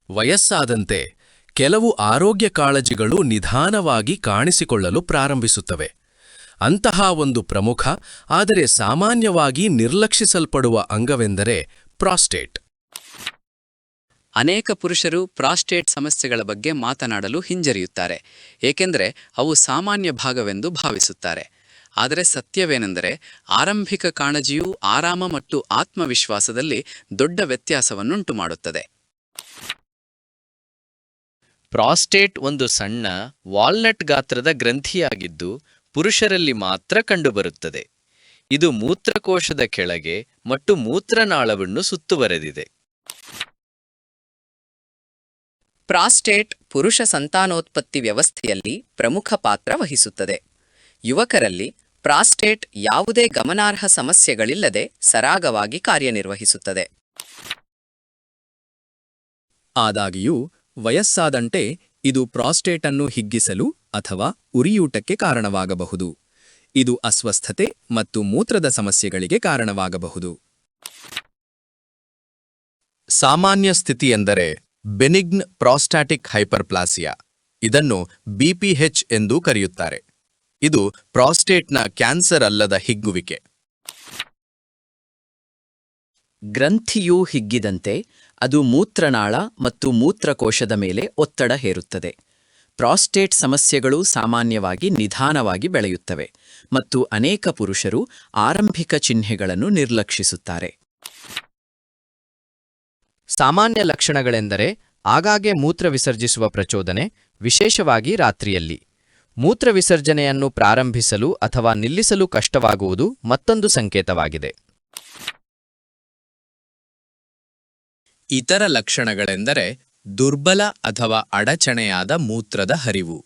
ವಯಸ್ಸಾದಂತೆ ಕೆಲವು ಆರೋಗ್ಯ ಕಾಳಜಿಗಳು ನಿಧಾನವಾಗಿ ಕಾಣಿಸಿಕೊಳ್ಳಲು ಪ್ರಾರಂಭಿಸುತ್ತವೆ. ಅಂತಹ ಒಂದು ಪ್ರಮುಖ ಆದರೆ ಸಾಮಾನ್ಯವಾಗಿ ನಿರ್ಲಕ್ಷಿಸಲ್ಪಡುವ ಅಂಗವೆಂದರೆ ಪ್ರಾಸ್ಟೇಟ್. ಅನೇಕ ಪುರುಷರು ಪ್ರಾಸ್ಟೇಟ್ ಸಮಸ್ಯೆಗಳ ಬಗ್ಗೆ ಮಾತನಾಡಲು ಹಿಂಜರಿಯುತ್ತಾರೆ, ಏಕೆಂದರೆ ಅವು ಸಾಮಾನ್ಯ ಭಾಗವೆಂದು ಭಾವಿಸುತ್ತಾರೆ. ಆದರೆ ಸತ್ಯವೇನೆಂದರೆ, ಆರಂಭಿಕ ಕಾಳಜಿಯು ಆರಾಮ ಮತ್ತು ಆತ್ಮವಿಶ್ವಾಸದಲ್ಲಿ ದೊಡ್ಡ ವ್ಯತ್ಯಾಸವನ್ನುಂಟು ಮಾಡುತ್ತದೆ. ಪ್ರಾಸ್ಟೇಟ್ ಒಂದು ಸಣ್ಣ ವಾಲ್ನಟ್ ಗಾತ್ರದ ಗ್ರಂಥಿಯಾಗಿದ್ದು ಪುರುಷರಲ್ಲಿ ಮಾತ್ರ ಕಂಡುಬರುತ್ತದೆ. ಇದು ಮೂತ್ರಕೋಶದ ಕೆಳಗೆ ಮತ್ತು ಮೂತ್ರನಾಳವನ್ನು ಸುತ್ತುವರೆದಿದೆ. ಪ್ರಾಸ್ಟೇಟ್ ಪುರುಷ ಸಂತಾನೋತ್ಪತ್ತಿ ವ್ಯವಸ್ಥೆಯಲ್ಲಿ ಪ್ರಮುಖ ಪಾತ್ರ ವಹಿಸುತ್ತದೆ. ಯುವಕರಲ್ಲಿ ಪ್ರಾಸ್ಟೇಟ್ ಯಾವುದೇ ಗಮನಾರ್ಹ ಸಮಸ್ಯೆಗಳಿಲ್ಲದೆ ಸರಾಗವಾಗಿ ಕಾರ್ಯನಿರ್ವಹಿಸುತ್ತದೆ. ಆದಾಗ್ಯೂ ವಯಸ್ಸಾದಂತೆ ಇದು ಪ್ರಾಸ್ಟೇಟನ್ನು ಹಿಗ್ಗಿಸಲು ಅಥವಾ ಉರಿಯೂಟಕ್ಕೆ ಕಾರಣವಾಗಬಹುದು. ಇದು ಅಸ್ವಸ್ಥತೆ ಮತ್ತು ಮೂತ್ರದ ಸಮಸ್ಯೆಗಳಿಗೆ ಕಾರಣವಾಗಬಹುದು. ಸಾಮಾನ್ಯ ಸ್ಥಿತಿಯೆಂದರೆ ಬೆನಿಗ್ನ್ ಪ್ರಾಸ್ಟಾಟಿಕ್ ಹೈಪರ್ಪ್ಲಾಸಿಯಾ. ಇದನ್ನು BPH ಎಂದೂ ಕರೆಯುತ್ತಾರೆ. ಇದು ಪ್ರಾಸ್ಟೇಟ್ನ ಕ್ಯಾನ್ಸರ್ ಅಲ್ಲದ ಹಿಗ್ಗುವಿಕೆ. ಗ್ರಂಥಿಯು ಹಿಗ್ಗಿದಂತೆ ಅದು ಮೂತ್ರನಾಳ ಮತ್ತು ಮೂತ್ರಕೋಶದ ಮೇಲೆ ಒತ್ತಡ ಹೇರುತ್ತದೆ. ಪ್ರಾಸ್ಟೇಟ್ ಸಮಸ್ಯೆಗಳು ಸಾಮಾನ್ಯವಾಗಿ ನಿಧಾನವಾಗಿ ಬೆಳೆಯುತ್ತವೆ ಮತ್ತು ಅನೇಕ ಪುರುಷರು ಆರಂಭಿಕ ಚಿಹ್ನೆಗಳನ್ನು ನಿರ್ಲಕ್ಷಿಸುತ್ತಾರೆ. ಸಾಮಾನ್ಯ ಲಕ್ಷಣಗಳೆಂದರೆ ಆಗಾಗ್ಗೆ ಮೂತ್ರ ವಿಸರ್ಜಿಸುವ ಪ್ರಚೋದನೆ, ವಿಶೇಷವಾಗಿ ರಾತ್ರಿಯಲ್ಲಿ. ಮೂತ್ರ ವಿಸರ್ಜನೆಯನ್ನು ಪ್ರಾರಂಭಿಸಲು ಅಥವಾ ನಿಲ್ಲಿಸಲು ಕಷ್ಟವಾಗುವುದು ಮತ್ತೊಂದು ಸಂಕೇತವಾಗಿದೆ. ಇತರ ಲಕ್ಷಣಗಳೆಂದರೆ ದುರ್ಬಲ ಅಥವಾ ಅಡಚಣೆಯಾದ ಮೂತ್ರದ ಹರಿವು.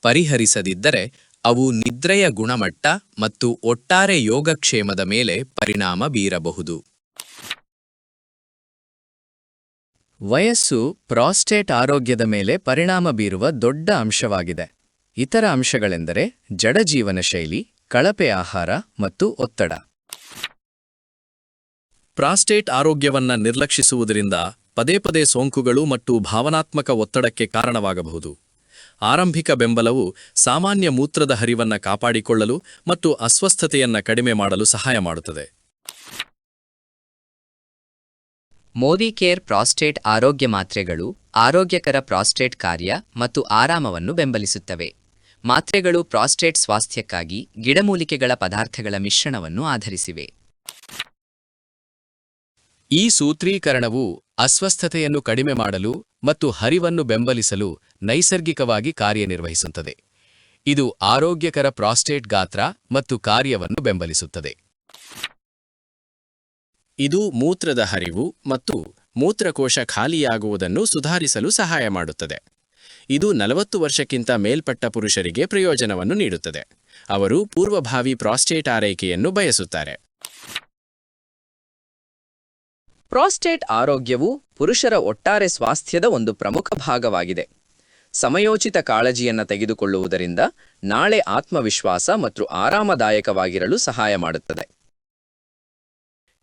ಪರಿಹರಿಸದಿದ್ದರೆ ಅವು ನಿದ್ರೆಯ ಗುಣಮಟ್ಟ ಮತ್ತು ಒಟ್ಟಾರೆ ಯೋಗಕ್ಷೇಮದ ಮೇಲೆ ಪರಿಣಾಮ ಬೀರಬಹುದು. ವಯಸ್ಸು ಪ್ರಾಸ್ಟೇಟ್ ಆರೋಗ್ಯದ ಮೇಲೆ ಪರಿಣಾಮ ಬೀರುವ ದೊಡ್ಡ ಅಂಶವಾಗಿದೆ. ಇತರ ಅಂಶಗಳೆಂದರೆ ಜಡಜೀವನ ಶೈಲಿ, ಕಳಪೆ ಆಹಾರ ಮತ್ತು ಒತ್ತಡ. ಪ್ರಾಸ್ಟೇಟ್ ಆರೋಗ್ಯವನ್ನ ನಿರ್ಲಕ್ಷಿಸುವುದರಿಂದ ಪದೇ ಪದೇ ಸೋಂಕುಗಳು ಮತ್ತು ಭಾವನಾತ್ಮಕ ಒತ್ತಡಕ್ಕೆ ಕಾರಣವಾಗಬಹುದು. ಆರಂಭಿಕ ಬೆಂಬಲವು ಸಾಮಾನ್ಯ ಮೂತ್ರದ ಹರಿವನ್ನ ಕಾಪಾಡಿಕೊಳ್ಳಲು ಮತ್ತು ಅಸ್ವಸ್ಥತೆಯನ್ನ ಕಡಿಮೆ ಮಾಡಲು ಸಹಾಯ ಮಾಡುತ್ತದೆ. ಮೋದಿ ಕೇರ್ ಪ್ರಾಸ್ಟೇಟ್ ಆರೋಗ್ಯ ಮಾತ್ರೆಗಳು ಆರೋಗ್ಯಕರ ಪ್ರಾಸ್ಟೇಟ್ ಕಾರ್ಯ ಮತ್ತು ಆರಾಮವನ್ನು ಬೆಂಬಲಿಸುತ್ತವೆ. ಮಾತ್ರೆಗಳು ಪ್ರಾಸ್ಟೇಟ್ ಸ್ವಾಸ್ಥ್ಯಕ್ಕಾಗಿ ಗಿಡಮೂಲಿಕೆಗಳ ಪದಾರ್ಥಗಳ ಮಿಶ್ರಣವನ್ನು ಆಧರಿಸಿವೆ. ಈ ಸೂತ್ರೀಕರಣವು ಅಸ್ವಸ್ಥತೆಯನ್ನು ಕಡಿಮೆ ಮಾಡಲು ಮತ್ತು ಹರಿವನ್ನು ಬೆಂಬಲಿಸಲು ನೈಸರ್ಗಿಕವಾಗಿ ಕಾರ್ಯನಿರ್ವಹಿಸುತ್ತದೆ. ಇದು ಆರೋಗ್ಯಕರ ಪ್ರಾಸ್ಟೇಟ್ ಗಾತ್ರ ಮತ್ತು ಕಾರ್ಯವನ್ನು ಬೆಂಬಲಿಸುತ್ತದೆ. ಇದು ಮೂತ್ರದ ಹರಿವು ಮತ್ತು ಮೂತ್ರಕೋಶ ಖಾಲಿಯಾಗುವುದನ್ನು ಸುಧಾರಿಸಲು ಸಹಾಯ ಮಾಡುತ್ತದೆ. ಇದು 40 ವರ್ಷಕ್ಕಿಂತ ಮೇಲ್ಪಟ್ಟ ಪುರುಷರಿಗೆ ಪ್ರಯೋಜನವನ್ನು ನೀಡುತ್ತದೆ. ಅವರು ಪೂರ್ವಭಾವಿ ಪ್ರಾಸ್ಟೇಟ್ ಆರೈಕೆಯನ್ನು ಬಯಸುತ್ತಾರೆ. ಪ್ರಾಸ್ಟೇಟ್ ಆರೋಗ್ಯವು ಪುರುಷರ ಒಟ್ಟಾರೆ ಸ್ವಾಸ್ಥ್ಯದ ಒಂದು ಪ್ರಮುಖ ಭಾಗವಾಗಿದೆ. ಸಮಯೋಚಿತ ಕಾಳಜಿಯನ್ನು ತೆಗೆದುಕೊಳ್ಳುವುದರಿಂದ ನಾಳೆ ಆತ್ಮವಿಶ್ವಾಸ ಮತ್ತು ಆರಾಮದಾಯಕವಾಗಿರಲು ಸಹಾಯ ಮಾಡುತ್ತದೆ.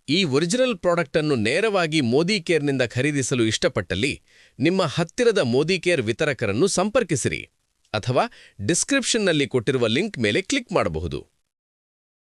ಈ ಒರಿಜಿನಲ್ ಪ್ರಾಡಕ್ಟ್ ಅನ್ನು ನೇರವಾಗಿ ಮೋದಿ ಕೇರ್ನಿಂದ ಖರೀದಿಸಲು ಇಷ್ಟಪಟ್ಟಲ್ಲಿ ನಿಮ್ಮ ಹತ್ತಿರದ ಮೋದಿ ಕೇರ್ ವಿತರಕರನ್ನು ಸಂಪರ್ಕಿಸಿರಿ ಅಥವಾ ಡಿಸ್ಕ್ರಿಪ್ಷನ್ನಲ್ಲಿ ಕೊಟ್ಟಿರುವ ಲಿಂಕ್ ಮೇಲೆ ಕ್ಲಿಕ್ ಮಾಡಬಹುದು.